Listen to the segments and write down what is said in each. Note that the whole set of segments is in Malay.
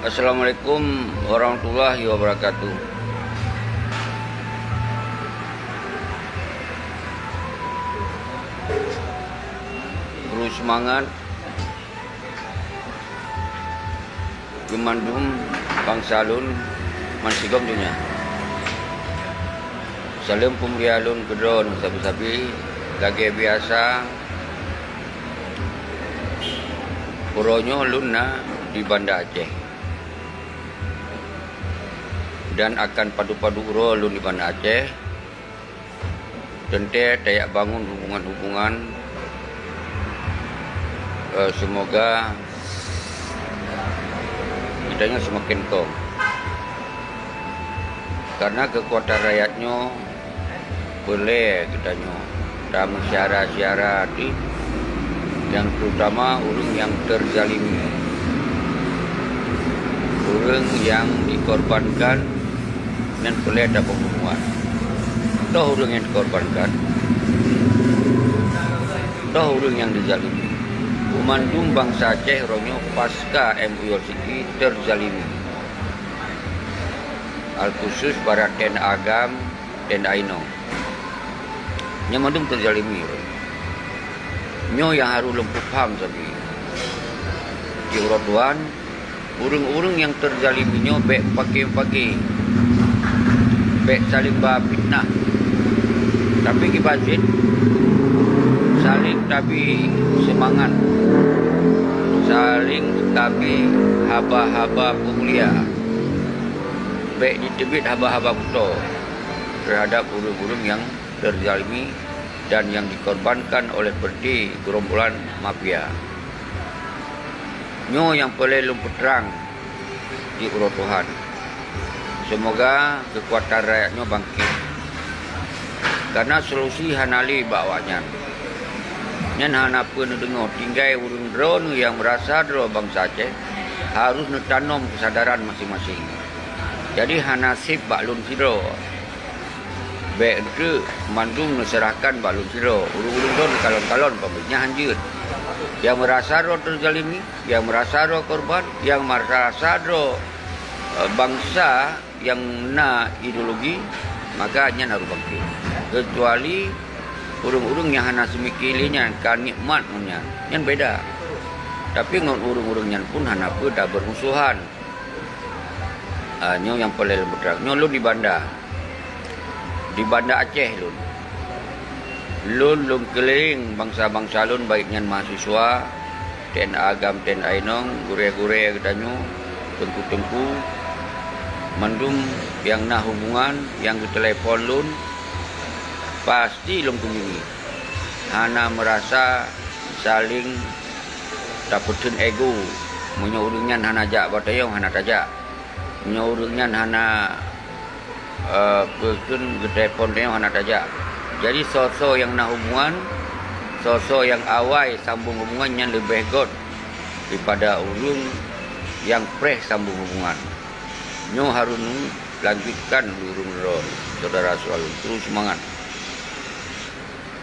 Assalamualaikum warahmatullahi wabarakatuh. Terus semangat Gemandum Bangsalun Mansigom dunia. Salam pemrialun kedron sabi-sabi lagi biasa. Puronyo luna di Banda Aceh. Dan akan padu-padu uro lun di Banda Aceh. Tente tayak bangun hubungan-hubungan. Semoga kitanya semakin kong. Karena kekuatan rakyatnya boleh kitanya dalam syarat-syarat yang terutama orang yang terzalimi, orang yang dikorbankan dan boleh ada pembunuhan. Toh orang yang dikorbankan, toh orang yang dizalimi. Kumandung bangsa Aceh ronyo pasca MUI Siki terzalimi. Al khusus barat ten agam ten aino. Nyamandung terzalimi. Nyo yang harus lempuk paham sabi. Di Tuhan, urung-urung yang terzalimi nyo bek pakai bek saling fitnah. Tapi kibazit saling tapi semangat, saling tapi haba-haba mulia, baik ditebit haba-haba kuto terhadap urung-urung yang terzalimi dan yang dikorbankan oleh perdi gerombolan mafia. Nyo yang boleh lumpur terang di urut Tuhan. Semoga kekuatan rakyatnya bangkit. Karena solusi hanali bawanya. Nyan hana pun dengar tinggai urung drone yang merasa dro bangsa Aceh harus netanam kesadaran masing-masing. Jadi hana sip baklun siro. Baik itu mandung neserahkan baklun siro. Urung-urung drone kalon-kalon pemiliknya hanjut. Yang merasa dro terzalimi, yang merasa dro korban, yang merasa dro bangsa yang na ideologi, maka nyan harus bangkit. Kecuali urung-urung yang hana semikilinya kan nikmat punya, yang beda. Tapi ngon urung-urungnya pun hana pun dah bermusuhan. Nyo yang paling bergerak. Nyo lu di Banda Aceh lun. Lun keliling bangsa-bangsa lun baiknya mahasiswa, ten agam ten ainong, gure-gure kedanyo, tengku-tengku, mandum yang nah hubungan, yang ke telepon lun. Pasti lom kunjungi. Hana merasa saling dapetin ego. Menyorungnya hana jak batayong hana tajak. Menyorungnya hana person ke telepon dia hana tajak. Jadi sosok yang nak hubungan, sosok yang awal sambung hubungan yang lebih god daripada urung yang preh sambung hubungan. Nyo harus lanjutkan urung ron. Saudara selalu terus semangat.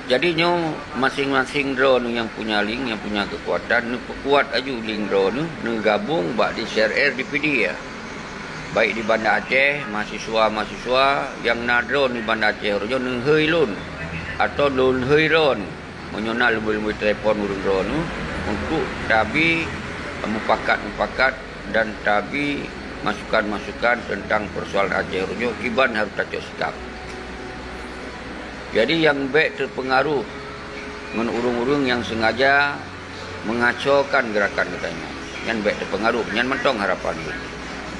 Jadi nyo masing-masing drone yang punya link, yang punya kekuatan, kuat aju link drone nu gabung bak di share DPD ya. Baik di Banda Aceh, mahasiswa yang na drone di Banda Aceh rojo nu hei lun atau lun hei ron. Menyona lebih telefon urung drone untuk tabi mupakat dan tabi masukan-masukan tentang persoalan Aceh rojo kiban harus tacok sikap. Jadi yang baik terpengaruh dengan urung-urung yang sengaja mengacaukan gerakan katanya. Yang baik terpengaruh, yang mentong harapan itu.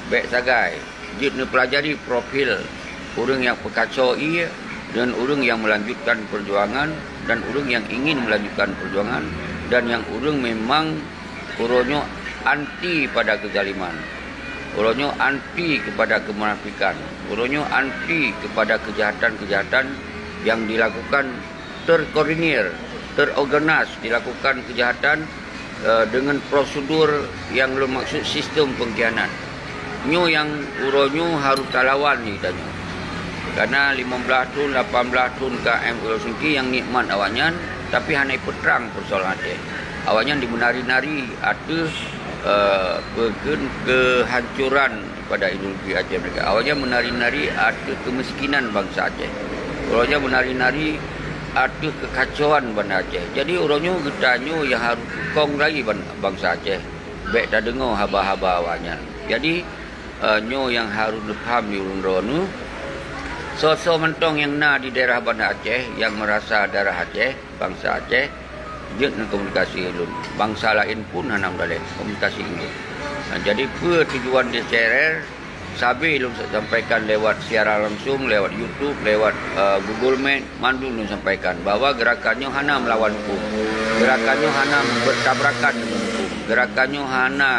Baik sagai, jika pelajari profil urung yang pekacau ia dan urung yang melanjutkan perjuangan dan urung yang ingin melanjutkan perjuangan dan yang urung memang uronyo anti pada kezaliman. Uronyo anti kepada kemunafikan. Uronyo anti kepada kejahatan-kejahatan yang dilakukan terkoordinir, terorganize, dilakukan kejahatan dengan prosedur yang bermaksud sistem pengkhianat. Nyo yang uronyo harus talawan ni tanya. Karena 15 tahun, 18 tahun KM Pulau Singki yang nikmat awaknya, tapi hanya peterang persoalan Aceh. Awaknya dimenari-nari atas kehancuran pada ideologi Aceh mereka. Awalnya menari-nari ada kemiskinan bangsa Aceh. Awalnya menari-nari ada kekacauan bangsa Aceh. Jadi orangnya getanyo yang harus kong lagi bangsa Aceh. Baik dah dengar haba-haba awalnya. Jadi nyo yang harus faham di urun-urun so mentong yang di daerah Banda Aceh yang merasa darah Aceh, bangsa Aceh, dia nak komunikasi ulun. Bangsa lain pun hanam daleh komunikasi ulun. Jadi tujuan dia share sabi ulun sampaikan lewat siaran langsung, lewat YouTube, lewat Google Meet, mandu ulun sampaikan bahwa gerakannya hana melawan hukum. Gerakannya hana bertabrakan dengan hukum. Gerakannya hana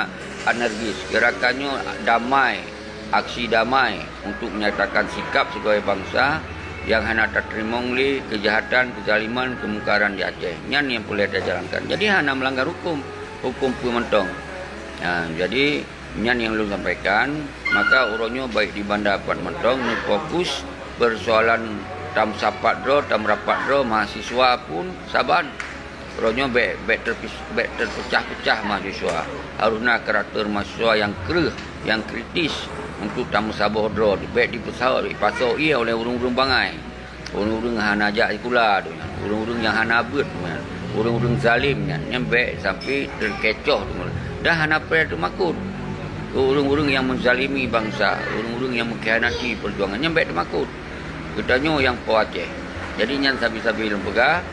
anarkis, gerakannya damai, aksi damai untuk menyatakan sikap sebagai bangsa yang hana tak terima oleh kejahatan, kezaliman, kemungkaran di Aceh. Yang yang boleh dijalankan. Jadi hana melanggar hukum pementong. Jadi yang lu sampaikan, maka orangnya baik di Bandar Apat Mentong ni fokus persoalan tam sapat dro, tam rapat dro, mahasiswa pun saban. Orangnya baik terpecah-pecah mahasiswa. Harusnya karakter mahasiswa yang kereh, yang kritis untuk tamu sabar dro. Baik dipasau ia oleh urung-urung bangai. Urung-urung hana ajak ikula tu. Urung-urung yang hana abut. Urung-urung zalim yang baik sampai terkecoh tu. Dah hana perlu tu makut. Urung-urung yang menzalimi bangsa, urung-urung yang mengkhianati perjuangan, yang baik termakut. Ketanya yang po Aceh. Jadi yang sabi-sabi lempegah,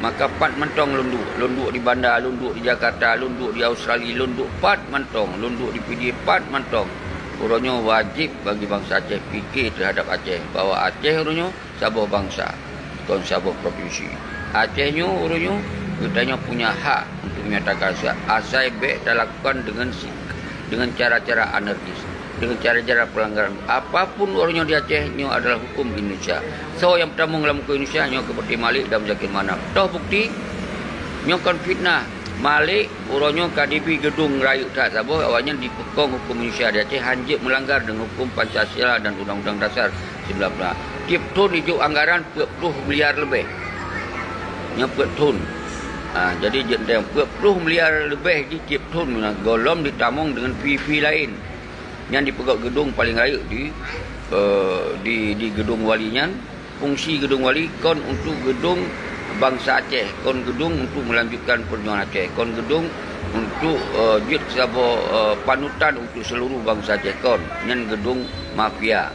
maka pat mentong lunduk di bandar, lunduk di Jakarta, lunduk di Australia, lunduk pat mentong, lunduk di PD pat mentong. Orangnya wajib bagi bangsa Aceh fikir terhadap Aceh bahawa Aceh orangnya sebuah bangsa, bukan sebuah provinsi. Acehnya orangnya katanya punya hak untuk menyatakan asal baik dilakukan dengan cara-cara anarkis, dengan cara-cara pelanggaran. Apapun orangnya di Aceh, nyo adalah hukum Indonesia. So yang pertama dalam hukum Indonesia, nyo keperti Malik dan Zakir Manap. Tahu bukti, nyo kan fitnah. Malik, orangnya KDB gedung rayu tak sabah, awalnya dipekong hukum Indonesia di Aceh, hanjit melanggar dengan hukum Pancasila dan Undang-Undang Dasar 19. Tiap tahun hijau anggaran 40 miliar lebih. Nyo 40 tahun. Jadi yang 40 miliar lebih di tiap tahun golom ditamung dengan fee lain yang dipegak gedung paling raya di gedung walinya. Fungsi gedung wali kon untuk gedung bangsa Aceh, kon gedung untuk melanjutkan perjuangan Aceh, kon gedung untuk jid sebuah panutan untuk seluruh bangsa Aceh, kon yang gedung mafia,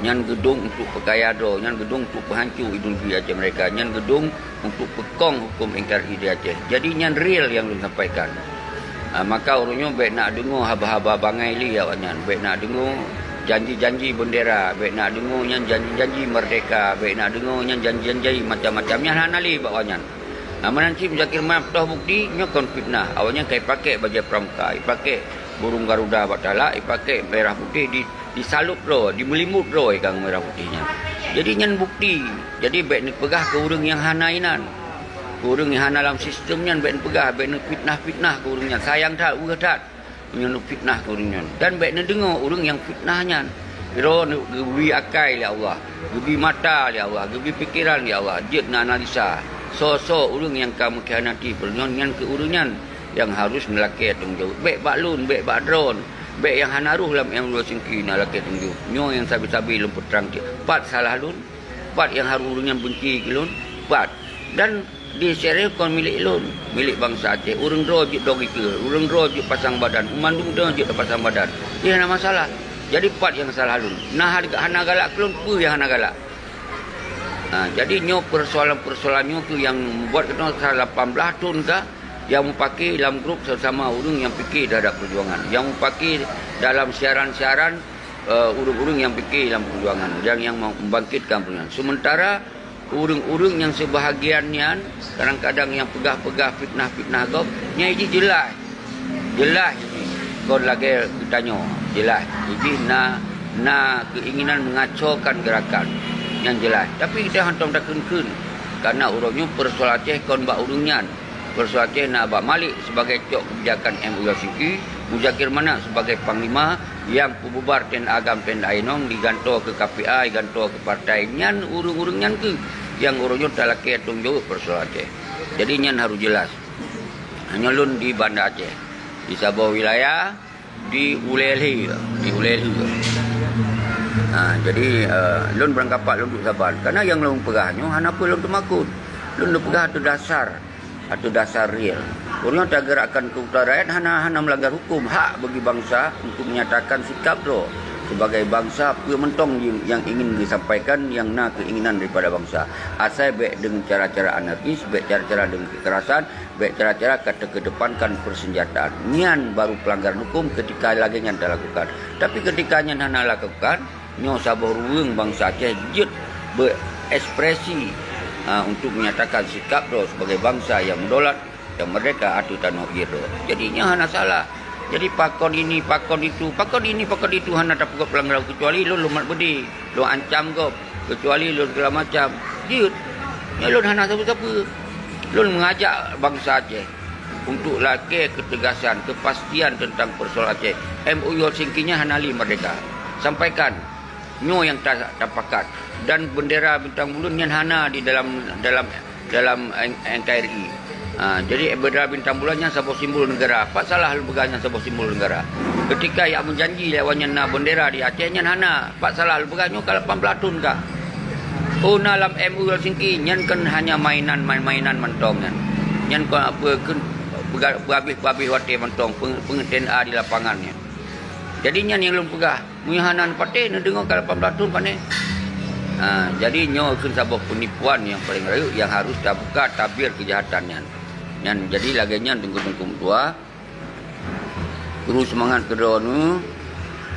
yang gedung untuk pekayado, yang gedung untuk penghancur ideologi Aceh mereka, yang gedung untuk pekong hukum NKRI di Aceh. Jadi yang real yang lu sampaikan. Maka orangnya baik nak dengar haba-haba bangai li awaknya, baik nak dengar janji-janji bendera, baik nak dengar yang janji-janji merdeka, baik nak dengar yang janji-janji macam-macam yang hanali bawanya. Menanti Zakir Manap dah bukti nya kon fitnah. Awalnya kai pakai baju pramuka, pakai burung garuda batala, pakai merah putih disalut ro, dimelimut ro kang merah putihnya. Jadi nyan bukti. Jadi baik nak pegah ke urang yang hanainan. Urang yang hana dalam sistemnya baik nak pegah, baik nak fitnah ke urangnya. Sayang tak urang tak. Nyan fitnah ke urangnya. Dan baik nak dengar urang yang fitnahnya. Ro gebi akal ya Allah, gebi mata ya Allah, gebi fikiran ya Allah. Dia nak analisa. So urang yang kamu khianati perjuangan ke urangnya yang harus melaki tanggungjawab. Baik baklun, baik bakdron. Baik yang hanaruh dalam yang dua singki nak laki tanggungjawab. Nyo yang sabi-sabi lemput terang dia. Pat salah lun. Pat yang harurnya benci ke lun. Pat. Dan di syariah kon milik lun. Milik bangsa Aceh. Urang rojik dogi ke. Urang rojik pasang badan. Mandung rojik pasang badan. Dia ada masalah. Jadi pat yang salah lun. Nah hana galak ke lun. Apa yang hana galak? Jadi nyo persoalan-persoalan nyo tu yang buat kita 18 tahun kah? Yang pakai dalam grup sama urang yang fikir terhadap perjuangan, yang pakai dalam siaran-siaran urang-urang yang fikir dalam perjuangan, yang membangkitkan perjuangan. Sementara urang-urang yang sebahagiannya kadang-kadang yang pegah-pegah fitnah-fitnah kau, nya ini jelas ini kau lagi tanya jelas ini na keinginan mengacaukan gerakan yang jelas. Tapi kita hantam dah kun karena urangnya persoalan Aceh kon bak urangnya. Persoalan Aceh nak Abang Malik sebagai cok kebijakan MULCQ, Zakir Manap sebagai panglima yang pembubar ten agam ten ainong digantung ke KPI, digantung ke partai nyan urung-urung nyan ke yang urungnya tak laki tanggungjawab persoalan Aceh. Jadi nyan harus jelas. Hanya lun di Banda Aceh di sebuah wilayah di Ulelhi. Jadi lun berangkapat lun duk saban. Karena yang lun pegahnya hanapa lun temakut. Lun pegah atau dasar real. Orang tak gerakkan ke utara rakyat hana melanggar hukum. Hak bagi bangsa untuk menyatakan sikap tu sebagai bangsa apa mentong yang ingin disampaikan, yang keinginan daripada bangsa. Asal baik dengan cara-cara anarkis, baik cara-cara dengan kekerasan, baik cara-cara kata kedepankan persenjataan. Nian baru pelanggaran hukum ketika lagi yang dah lakukan. Tapi ketika yang hana lakukan, nyo sabah ruang bangsa Aceh jut berekspresi untuk menyatakan sikap tu sebagai bangsa yang mendolat, yang merdeka atau tanah air tu. Jadinya hana salah. Jadi pakon ini, pakon itu hana tak pukul pelanggaran, kecuali lu lumat bedi, lu ancam kau, kecuali lu segala macam. Dia lu hana siapa-siapa. Lu mengajak bangsa Aceh untuk laki ketegasan, kepastian tentang persoalan Aceh. MOU Helsinki-nya hanali merdeka. Sampaikan nyo yang tak pakat, dan bendera bintang bulan yang hana di dalam NKRI. Jadi bendera bintang bulannya sebuah simbol negara. Apa salah lu pegahnya sebuah simbol negara? Ketika yang menjanji lewatnya na bendera di Acehnya hana. Apa salah lu pegahnya kalau 8 latun kah? Oh, dalam MOU Helsinki nyan kan hanya mainan mentong kan. Nyan kan apa kan habis wate mentong pengertian A di lapangannya. Jadi nyan yang lu pegah muhanan pate na dengar kalau 8 latun pane. Jadi nyo kan sebuah penipuan yang paling rayu yang harus terbuka tabir kejahatannya. Yang jadi laginya tunggu-tunggu tua terus semangat kedua nu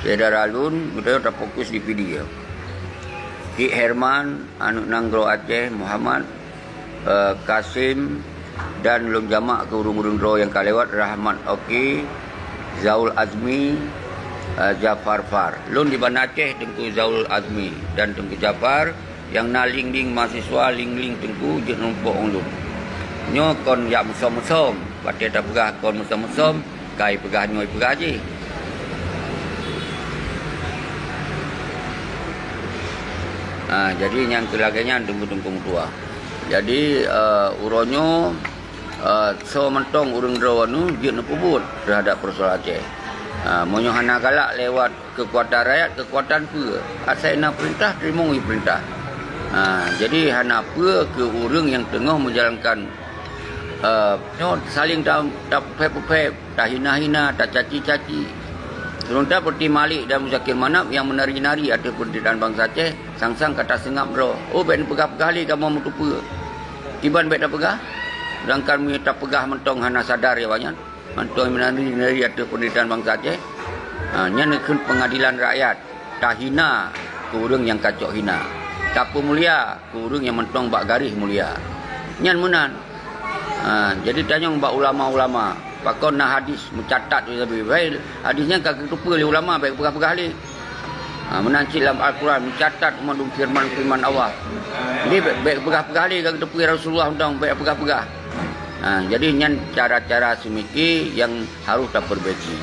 sedar alun kita fokus di video Ki Herman anu Nanggro Aceh Muhammad Kasim dan lum jamak ke urung-urung ro yang kalewat Rahmat Oki Zaul Azmi Jafar Far lun di Banda Aceh tengku Zaul Azmi dan tengku Jafar yang naling-ling mahasiswa ling-ling tengku je numpuk ulun nyo kon yak musom-musom batik tak pegah kon musom-musom kai pegah nyoi pegah je. Jadi yang kelaganya tunggu-tunggu tua. Jadi uronyo so mentong urang rawanu je nepubut terhadap persoalan Aceh. Monyo hana galak lewat kekuatan rakyat, kekuatan pe. Asal nak perintah terima perintah. Jadi hana pe ke urang yang tengah menjalankan saling tak pep-pep, tak hina-hina, tak caci-caci. Sementara seperti Malik dan Muzakir Manap yang menari-nari ada pendirian bangsa Aceh, sang-sang kata sengap bro. Oh, baik pegah-pegah li kamu mutupa. Tiban baik tak pegah. Sedangkan mereka tak pegah mentong hana sadar ya banyak. Mentong menari-nari ada pendirian bangsa Aceh. Nya nekun pengadilan rakyat. Tak hina ke urang yang kacok hina. Tak mulia ke urang yang mentong bak garis mulia. Nyan menan. Jadi tanya mbak ulama-ulama pakon na hadis mencatat lebih baik hadisnya kagak lupa oleh ulama baik pegah-pegah li menancik dalam Al-Quran mencatat mengandung firman Allah ini baik pegah-pegah li kagak lupa Rasulullah undang baik pegah-pegah. Jadi nyan cara-cara semiki yang harus tak perbaiki.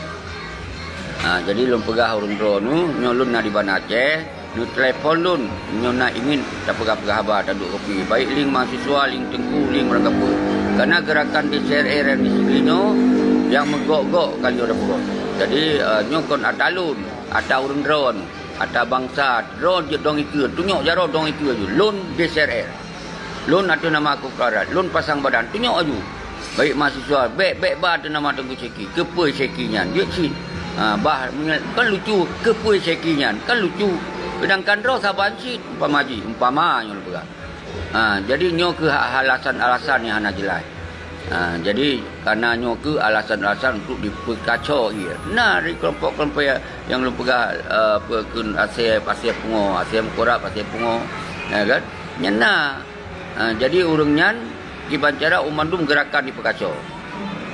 Jadi lun pegah urun dronu nyolun na di Banda Aceh nu telefon lun nyona ingin tak pegah-pegah abah tak duk kopi baik ling mahasiswa ling tengku ling merangkap. Karena gerakan di CRR di Siglino yang menggok-gok kali udah pukul. Jadi nyokon atalun, ata urun drone, ata bangsa drone je dong itu, tunjuk jaro dong itu aju. Lun di CRR. Lun atau nama aku karat, lun pasang badan, tunjuk aju. Baik mahasiswa, baik bah tu nama Tengku Seki, kepui Sekinya, dia sin. Kan lucu, kepui Sekinya, kan lucu. Sedangkan drone saban sit, umpama yang lupa. Jadi nyo ke alasan-alasan yang hana jelas. Jadi karena nyo ke alasan-alasan untuk dipekacau ia. Nah, dari kelompok-kelompok yang lu pegah pekun Aceh Pungo, Aceh Mkorap, Aceh Pungo, ya kan? Nyana. Jadi urang nyan dibancara umandum gerakan dipekacau.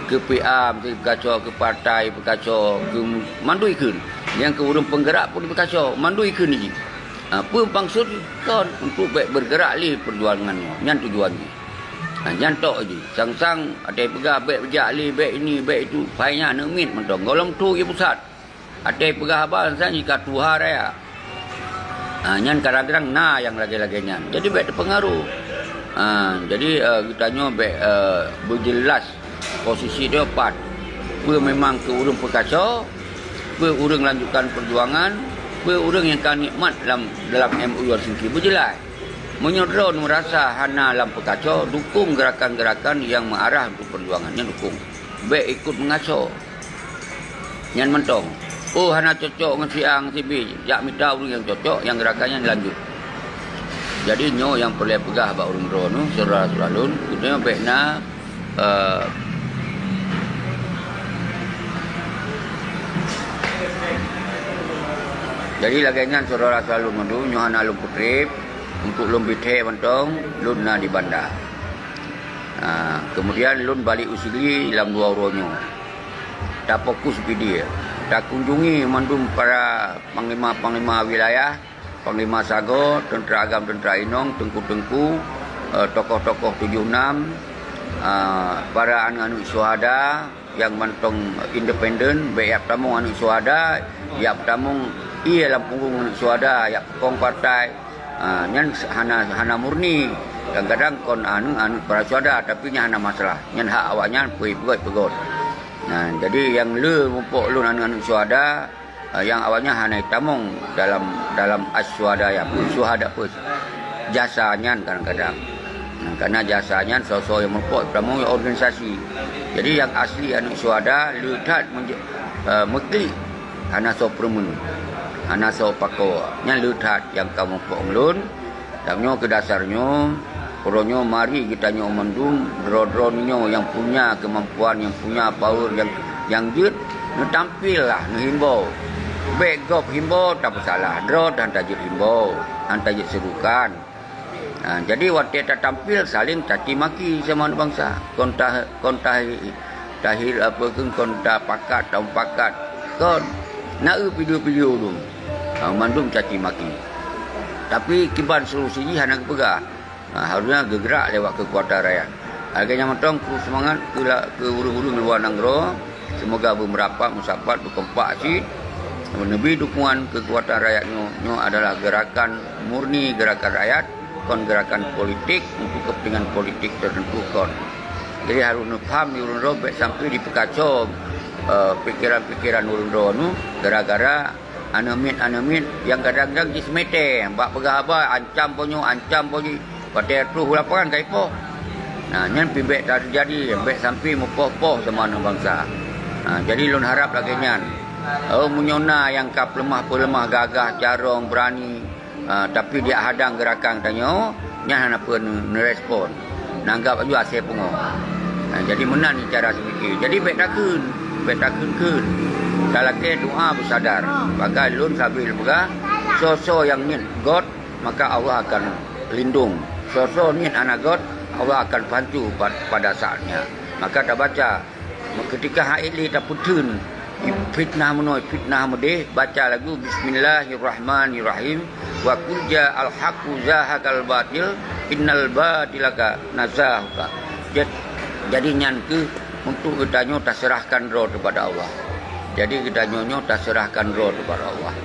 Ke PA dipekacau, ke partai dipekacau, ke mandui keun. Yang ke urang penggerak pun dipekacau, mandui keun ni. Apa maksud kan untuk baik bergerak li perjuangannya, yang tujuannya. Yang tok je, sang-sang ada pegah baik berjak li, baik ini, baik itu, payahnya nemit mentong. Golong tu ye pusat. Ada pegah abang sang jika tuha raya. Yang kadang-kadang na yang lagi-laginya. Jadi baik terpengaruh. Jadi kita nyo baik berjelas posisi dia pat. memang ke urang perkacau, urang lanjutkan perjuangan, urang yang kan nikmat dalam MOU Helsinki berjelas. Menyodron merasa hana dalam perkacau, dukung gerakan-gerakan yang mengarah untuk perjuangannya, dukung. Baik ikut mengacau. Yang mentong. Oh, hana cocok dengan siang CB. Jak minta urang yang cocok, yang gerakannya lanjut. Jadi nyo yang perlu pegah bak urang ro nu saudara-saudara lun, kita baikna jadi lagian saudara-saudara lun mendu nyo hana lun putrip untuk lun bithe mentong lun na di bandar. Kemudian lun balik usili dalam 2 ronyo. Tak fokus video, tak kunjungi mandum para panglima wilayah, panglima Sago, tentera agam, tentera Inong, tengku-tengku, tokoh-tokoh 76, para anak-anak syuhada yang mentong independen, baik tamung anak syuhada, ya tamung ia dalam punggung anak syuhada, ya kong partai, nyan hana murni, kadang-kadang kon anu para syuhada, tapi nyan hana masalah, nyan hak awaknya pegot. Nah, jadi yang lu mumpuk lu anak-anak syuhada, yang awalnya hanya tamung dalam asyuhada ya, syuhada pun jasanya kadang-kadang. Karena jasanya sosok yang mumpuk tamung organisasi. Jadi yang asli anak syuhada lihat mekli hana so permun, hana so pako. Nya lihat yang kamu mumpuk lun, damnyo ke dasarnya Koronyo mari kita nyo mendung dron-dronnya yang punya kemampuan, yang punya power, yang jut, tampil lah, himbau. Backgop himbau tak salah, drone dan tajud himbau, tajud serukan. Jadi waktu kita tampil saling caci maki sama bangsa. Kontah tahir apa pun kontah pakat, tahun pakat. Kon nak video-video tu, mandum caci maki. Tapi kiban solusi hanya pegah. Harusnya gerak lewat kekuatan rakyat. Harganya mentong ku semangat ke urung-urung luar nanggro. Semoga bermerapat, musapat, berkompak asyik. Menebi dukungan kekuatan rakyatnya adalah gerakan murni, gerakan rakyat, kon gerakan politik untuk kepentingan politik tertentu kon. Jadi harus paham di urung robek sampai di pekacau pikiran-pikiran urung ro nu gara-gara anamit yang kadang-kadang dismete, bak pegah apa ancam ponyo. Pada tu laporan kai po. Nyan pibek tak terjadi, bek sampai mupoh-poh sama bangsa. Jadi lun harap lagi nyan. Munyona yang kap lemah gagah, carong, berani, tapi dia hadang gerakan tanyo, nyan hana pun nerespon. Nanggap juga asyik pungo. Jadi menan ni cara sepikir. Jadi bek takun kun. Kalau ke doa bersadar, bagai lun sabil buka, sosok yang ni God, maka Allah akan lindung. Sosok ni anak God, Allah akan bantu pada saatnya. Maka dah baca, ketika haili tak putun, fitnah menoi, fitnah medeh, baca lagu Bismillahirrahmanirrahim. Wa qul ja'al haqqu zahaqal batil, innal batilaka nazahuka. Jadi nyan ke untuk kita nyo tak serahkan roh kepada Allah. Jadi kita nyo tak serahkan roh kepada Allah.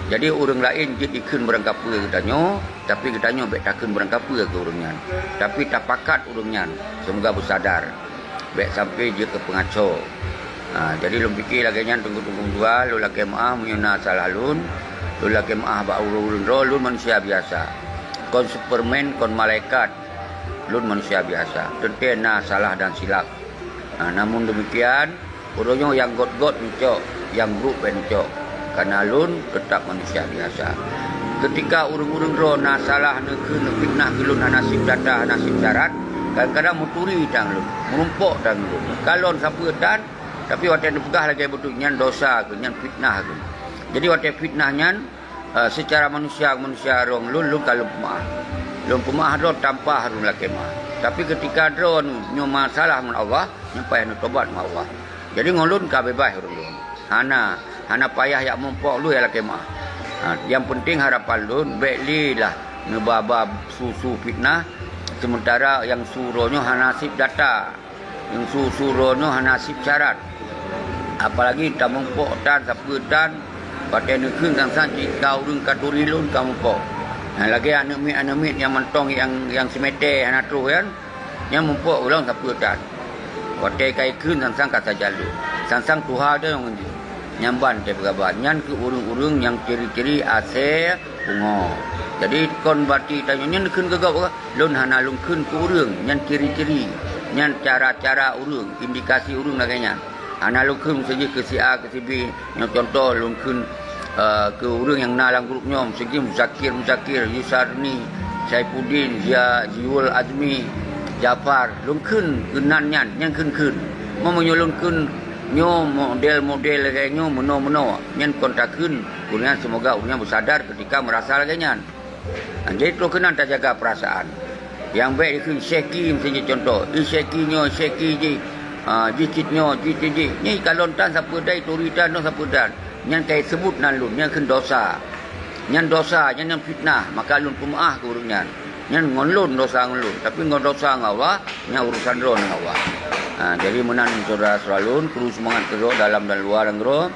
Jadi orang lain dia ikut berangkapa kita nyo, tapi kita nyo baik takkan berangkapa ke orangnya. Tapi tak pakat orangnya. Semoga bersadar. Baik sampai dia ke pengacau. Jadi lu fikir lagi nyan tunggu dua, lu lagi maaf menyuna salah lun, lu lagi maaf bak urun ro, lu manusia biasa. Kon Superman, kon malaikat, lu manusia biasa. Tentena salah dan silap. Namun demikian, orangnya yang god-god mencok, yang grup mencok. Karena lun tetap manusia biasa. Ketika urung-urung ro na salah fitnah lun nasib data nasib syarat, kadang-kadang muturi tang lun, merumpuk tang lun. Kalau siapa dan tapi waktu pegah lagi betul nyan dosa ke nyan fitnah ke. Jadi waktu fitnah nyan secara manusia rong lun kalau pemaah ro tanpa harus laki mah. Tapi ketika ro nyo masalah dengan Allah, nyampai nu tobat dengan Allah. Jadi ngolun ka bebas urung. Hana payah yak mumpok lu ya laki mah. Yang penting harapan lu baikli lah nebaba susu fitnah, sementara yang suronyo hanasib data, yang suronyo hanasib syarat. Apalagi tak mumpok dan saputan pada nekun kang sanci kau urung katuri lun kamu mumpok. Lagi anemit yang mentong yang semete hana tru kan, yang mumpok ulang saputan. Watai kai kun sang kata jalu. Sang tuha dia yang nyamban te bergaban. Nyan ke urung-urung yang ciri-ciri ase bungo. Jadi kon bati tanya nyan kun gegap lun hana lun kun ke urung nyan ciri-ciri. Nyan cara-cara urung, indikasi urung laganya. Hana lun kun saja ke si A ke si B. Yang contoh lun kun ke urung yang nalang grup nyom segi Muzakir, Yusarni, Saifuddin, Ziwul Azmi, Jafar, lungkun kenan yang kun. Mau menyolong kun nyo model kayak nyo meno nyen kontakun kurang semoga urangnya bersadar ketika merasa laganya. Jadi tu kena tak jaga perasaan. Yang baik itu syeki misalnya contoh, syekinyo syeki ji jicitnyo jicit ni kalau tan siapa dai turitan no siapa dan nyan kai sebut nan lun nyan ken dosa nyan fitnah maka lun kumaah ke urang nyan ngonlun dosa ngonlun tapi ngon dosa ngawa nya urusan ron ngawa. Jadi menan saudara selalu perlu semangat terus dalam dan luar ngro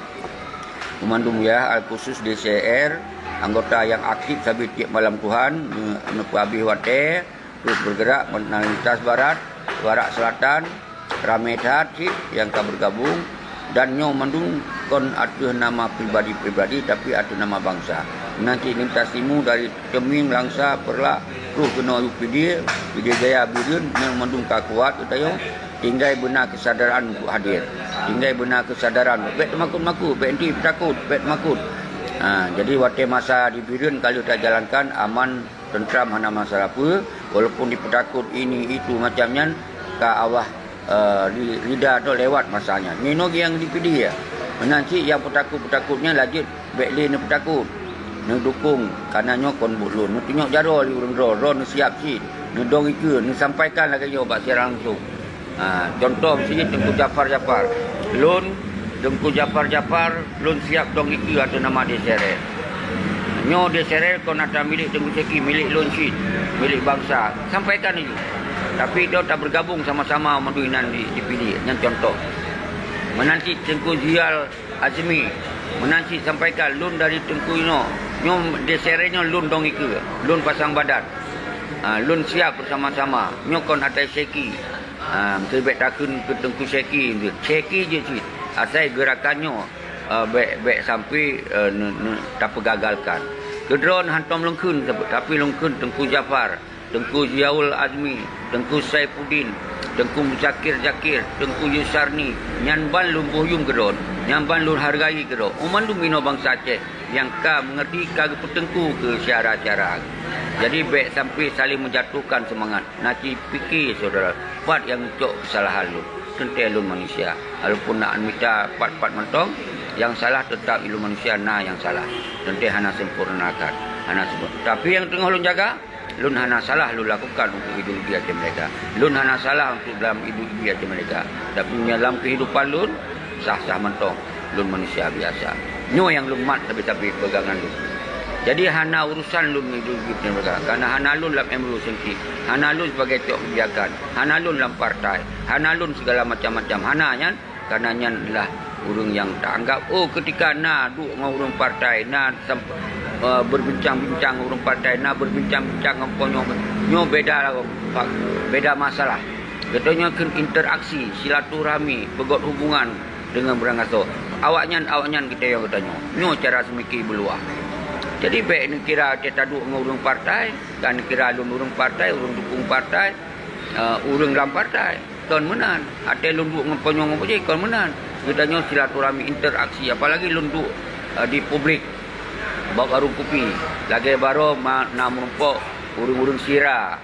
memandung ya al khusus DCR anggota yang aktif sabit tiap malam Tuhan menuju habis wate terus bergerak melintas barat selatan ramai hati yang akan bergabung dan nyo mandung kon ada nama pribadi tapi ada nama bangsa. Nanti lintas timu dari Keming, Langsa, Perlak, terus kena UPD Jaya Birun yang mandung kuat utayo tinggal benar kesadaran untuk hadir. Tinggal benar kesadaran. Bet makut, bet nanti takut, bet makut. Jadi waktu masa di Birun kalau tak jalankan aman tentram hana masalah apa walaupun dipetakut ini itu macamnya ke awah rida tu lewat masanya. Nino yang dipilih ya. Nanti yang petakut-petakutnya lanjut bekli ni petakut. Ni dukung kanannya kon bulun. Ni tengok jaro di urang ro ni siap si. Ni dong ikut ni sampaikan lagi yo bak secara langsung. Contoh misalnya Tengku Jafar. Lun Tengku Jafar lun siap dong ikut atau nama desere. Nyo desere kon ada milik Tengku Seki, milik lun sit, milik bangsa. Sampaikan itu. Tapi dia tak bergabung sama-sama menduinan dipilih. Yang contoh. Menanti Tengku Zial Azmi. Menanti sampaikan lun dari Tengku Ino. Nyom deserenya lun dong iku. Lun pasang badan. Lun siap bersama-sama. Nyokon atai Seki. Sebab takun ke Tengku Seki. Seki je cik. Asal gerakannya baik sampai tak pergagalkan. Kedron hantam lengkun. Tapi lengkun Tengku Jafar. Tengku Ziaul Azmi, Tengku Saifuddin, Tengku Muzakir, Tengku Yusarni, nyanban lun bohyum kedon, nyanban lun hargai kedon. Oman lun mino bangsa Aceh yang ka mengerti ka petengku ke cara-cara. Jadi baik sampai saling menjatuhkan semangat. Nanti fikir saudara, pat yang cok kesalahan lu. Tentu lun manusia. Walaupun nak minta pat-pat mentong, yang salah tetap ilmu manusia yang salah. Tentu hana sempurnakan. Tapi yang tengah lun jaga lun hana salah lun lakukan untuk ideologi Aceh mereka. Lun hana salah untuk dalam ideologi Aceh mereka. Tapi dalam kehidupan lun sah-sah mentong. Lun manusia biasa. Nyo yang lun mat tapi pegangan lun. Jadi hana urusan lun ideologi Aceh mereka. Karena hana lun dalam MRU sengki. Hana lun sebagai tok kebijakan. Hana lun dalam partai. Hana lun segala macam-macam. Hana nyan. Karena nyan lah urang yang tak anggap. Oh ketika duk dengan urang partai. Berbincang-bincang urang partai, berbincang-bincang dengan nyo beda lah, beda masalah. Katanya kan interaksi, silaturahmi, begot hubungan dengan berangaso. Awaknya kita yang katanya. Nyo cara semiki beluah. Jadi baik ni kira kita duk dengan urang partai, kan kira lun urang partai, urang dukung partai, urang dalam partai. Kon menan. Ate lun duk dengan ponyong apa je, kon menan. Katanya silaturahmi, interaksi, apalagi lun duk di publik. Bawa warung kopi. Lagi baru nak merumpuk urung-urung sira.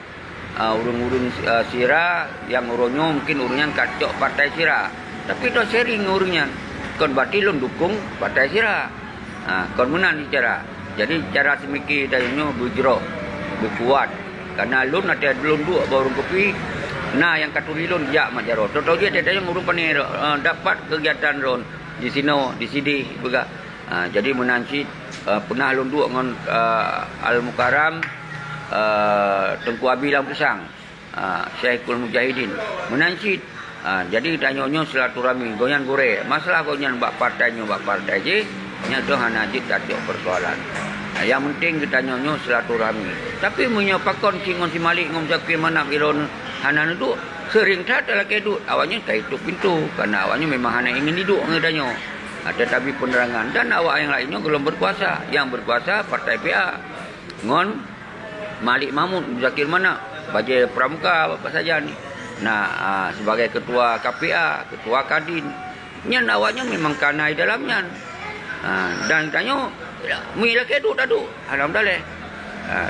Urung-urung sira yang urungnya mungkin urungnya kacok partai sira. Tapi dah sharing urungnya. Kon berarti lun dukung partai sira. Kon menang bicara. Jadi cara semiki dayanya berjerok, berkuat. Karena lun ada lun duk bawa warung kopi. Nah yang katuli lun jak majaro. Tahu dia dia urung pani dapat kegiatan ron di sini, di sini juga. Jadi menanci pernah lunduk dengan Al-Mukarram Tengku Abi Lampusang Syekhul Mujahidin menanci. Jadi tanyanya silaturahmi goyan gore masalah goyan bak partai je nya tu hana jit tak persoalan. Yang penting kita tanyanya silaturahmi. Tapi menyo pakon singon si Malik ngom Zakir Manap Iron hanan itu Sering tak dalam kedut. Awaknya tak itu pintu. Karena awaknya memang hanya ingin hidup ngedanyo. Tetapi penerangan. Dan awak yang lainnya belum berkuasa. Yang berkuasa partai PA. Ngon Malik Mahmud, Zakir Manak, Bajai Pramuka, apa saja ni. Nah, sebagai ketua KPA, ketua Kadin. Nyan awaknya memang kanai dalamnya. Dan tanya, mila kedut tadu. Alhamdulillah.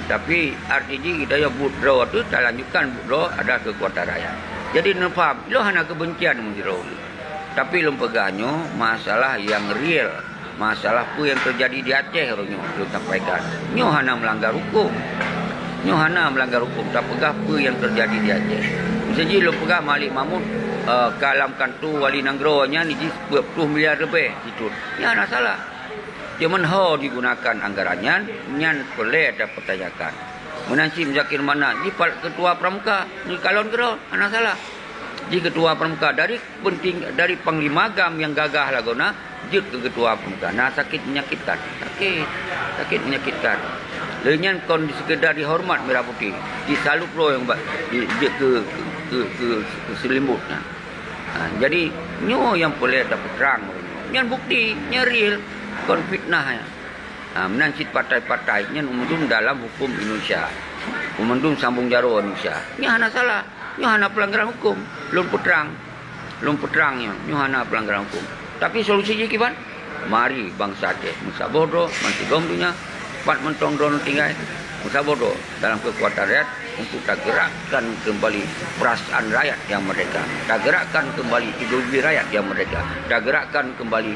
Tapi RTG kita ya budro tu tak lanjutkan budro ada kekuatan rakyat. Jadi faham, lo hanya kebencian menjero. Tapi lo pegahnya masalah yang real, masalah apa yang terjadi di Aceh lo sampaikan. Nyo hanya melanggar hukum. Nyo hanya melanggar hukum. Tak pegah apa yang terjadi di Aceh. Misalnya lo pegah Malik Mahmud kalam kantu wali nanggronya ni 10 miliar lebih itu. Ya nak salah. Cuma how digunakan anggarannya, nyan boleh ada pertanyakan. Menanci Zakir Manak, di ketua pramuka, ni kalon kerana, anak salah. Di ketua pramuka, dari Panglima Gam yang gagah lagona, jut ke ketua pramuka. Nah, sakit menyakitkan. Sakit menyakitkan. Lenyan kon sekedar dihormat Merah Putih. Disalup lo yang ke selimut. Jadi, nyo yang boleh dapat terang. Nyan bukti, nyan real. Kon fitnah ya. Menancit partai-partai yang umum dalam hukum Indonesia. Umum sambung jaro Indonesia. Ini hanya salah. Ini hanya pelanggaran hukum. Belum peterangnya. Ini hanya pelanggaran hukum. Tapi solusinya gimana? Mari bangsa Aceh. Musa bodoh. Mantigom dunia. Pat mentong dono tinggal. Musa bodoh. Dalam kekuatan rakyat. Untuk tak gerakkan kembali perasaan rakyat yang merdeka. Tak gerakkan kembali ideologi rakyat yang merdeka. Tak gerakkan kembali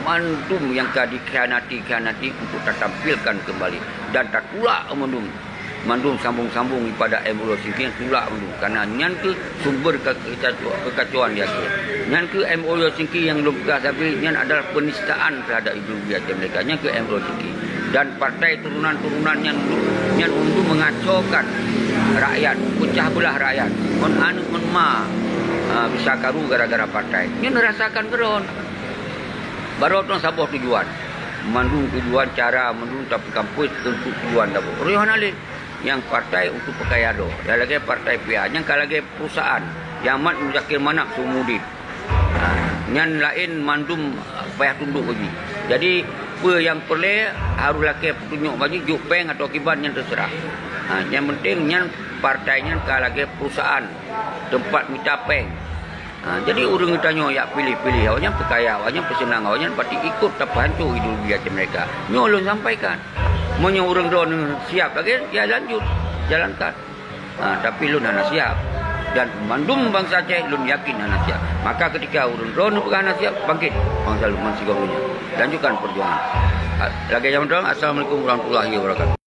mandum yang dikhianati untuk tampilkan kembali dan tak pula mandum sambung-sambung pada MO Singki yang tulak mandum karena nyan ke sumber kekacauan di Aceh. Nyan ke MO Singki yang lupa tapi nyan adalah penistaan terhadap ideologi Aceh mereka. Nyan ke MO Singki dan partai turunan-turunan nyan untuk mengacaukan rakyat, pecah belah rakyat. Bisa karu gara-gara partai. Nyan merasakan keron. Baru tu sabah tujuan. Mandung tujuan cara, mandung tapi kampus untuk tujuan dah. Riuhan alih. Yang partai untuk pekayado. Dan lagi partai PA. Yang lagi perusahaan. Yang mat Zakir Manak Sumudi. Yang lain mandum payah tunduk bagi. Jadi, apa yang perlu harus lagi tunjuk bagi jupeng atau akibat yang terserah. Yang penting yang partainya lagi perusahaan. Tempat mitapeng. Jadi orang tanya ya pilih-pilih awaknya perkaya, awaknya pesenang, awaknya pasti ikut tak hancur ideologi Aceh mereka. Nyolong sampaikan. Monya orang drone siap lagi, ya lanjut, jalankan. Tapi lu nak siap dan mandum bangsa Aceh lu yakin nak siap. Maka ketika orang drone perkara siap bangkit bangsa lu masih golunya. Lanjutkan perjuangan. Lagi jam doang. Assalamualaikum warahmatullahi wabarakatuh.